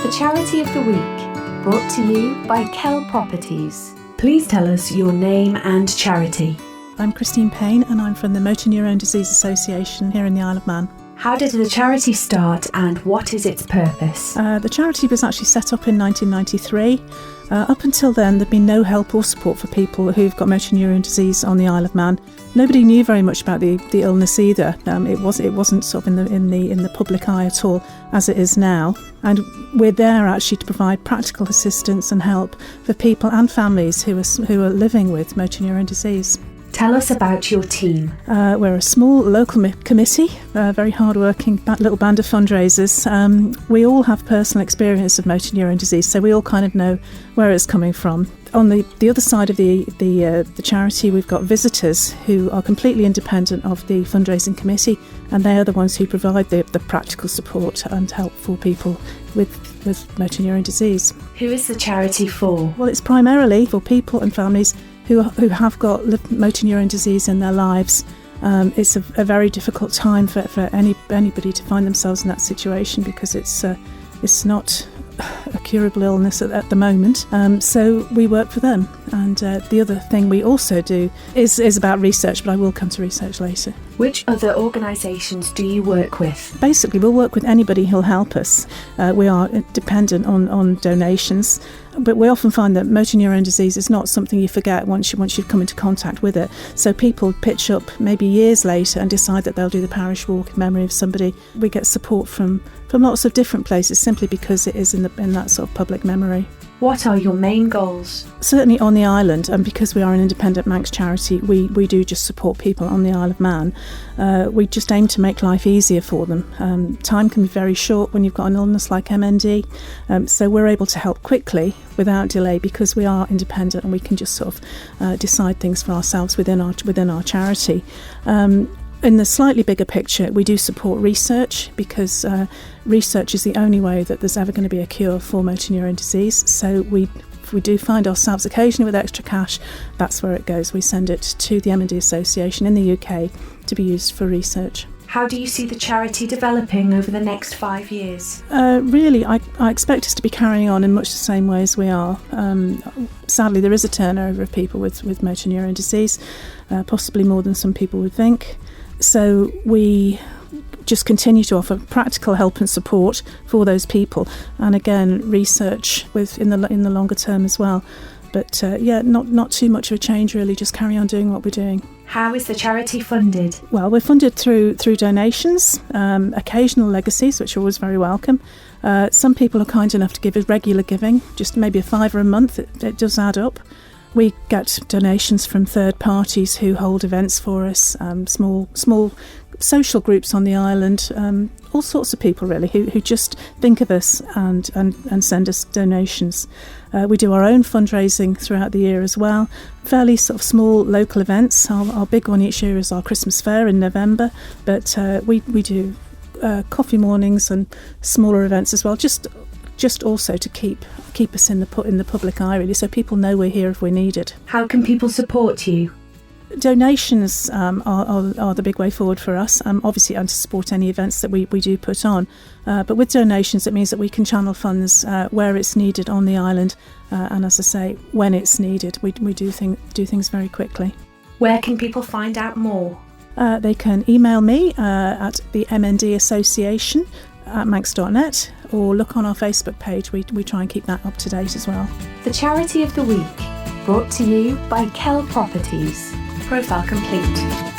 The Charity of the Week, brought to you by Kell Properties. Please tell us your name and charity. I'm Christine Payne and I'm from the Motor Neurone Disease Association here in the Isle of Man. How did the charity start and what is its purpose? The charity was actually set up in 1993. Up until then, there'd been no help or support for people who've got motor neurone disease on the Isle of Man. Nobody knew very much about the illness either. It wasn't sort of in the public eye at all as it is now. And we're there actually to provide practical assistance and help for people and families who are living with motor neurone disease. Tell us about your team. We're a small local committee, a very hard-working little band of fundraisers. We all have personal experience of motor neurone disease, so we all kind of know where it's coming from. On the other side of the charity, we've got visitors who are completely independent of the fundraising committee, and they are the ones who provide the practical support and help for people with motor neurone disease. Who is the charity for? Well, it's primarily for people and families who have got motor neurone disease in their lives. It's a very difficult time for anybody to find themselves in that situation because it's not a curable illness at the moment. So we work for them. And the other thing we also do is about research, but I will come to research later. Which other organisations do you work with? Basically, we'll work with anybody who'll help us. We are dependent on donations, but we often find that motor neurone disease is not something you forget once you've come into contact with it. So people pitch up maybe years later and decide that they'll do the parish walk in memory of somebody. We get support from lots of different places simply because it is in that sort of public memory. What are your main goals? Certainly on the island, and because we are an independent Manx charity, we do just support people on the Isle of Man. We just aim to make life easier for them. Time can be very short when you've got an illness like MND, so we're able to help quickly without delay because we are independent and we can just sort of decide things for ourselves within our charity. In the slightly bigger picture, we do support research because research is the only way that there's ever going to be a cure for motor neurone disease. So if we do find ourselves occasionally with extra cash, that's where it goes. We send it to the MNDA Association in the UK to be used for research. How do you see the charity developing over the next 5 years? Really, I expect us to be carrying on in much the same way as we are. Sadly, there is a turnover of people with motor neurone disease, possibly more than some people would think. So we just continue to offer practical help and support for those people, and again research in the longer term as well. But not too much of a change really. Just carry on doing what we're doing. How is the charity funded? Well, we're funded through donations, occasional legacies, which are always very welcome. Some people are kind enough to give us regular giving, just maybe a £5 a month. It does add up. We get donations from third parties who hold events for us, small social groups on the island, all sorts of people really who just think of us and send us donations. We do our own fundraising throughout the year as well, fairly sort of small local events. Our big one each year is our Christmas fair in November, but we do coffee mornings and smaller events as well, just also to keep us in the public eye really, so people know we're here if we're needed. How can people support you? Donations are the big way forward for us, obviously, and to support any events that we do put on. But with donations, it means that we can channel funds where it's needed on the island, and as I say, when it's needed, we do things very quickly. Where can people find out more? They can email me at the MNDA Association at manx.net, or look on our Facebook page. We try and keep that up to date as well. The Charity of the Week, brought to you by Kell Properties. Profile complete.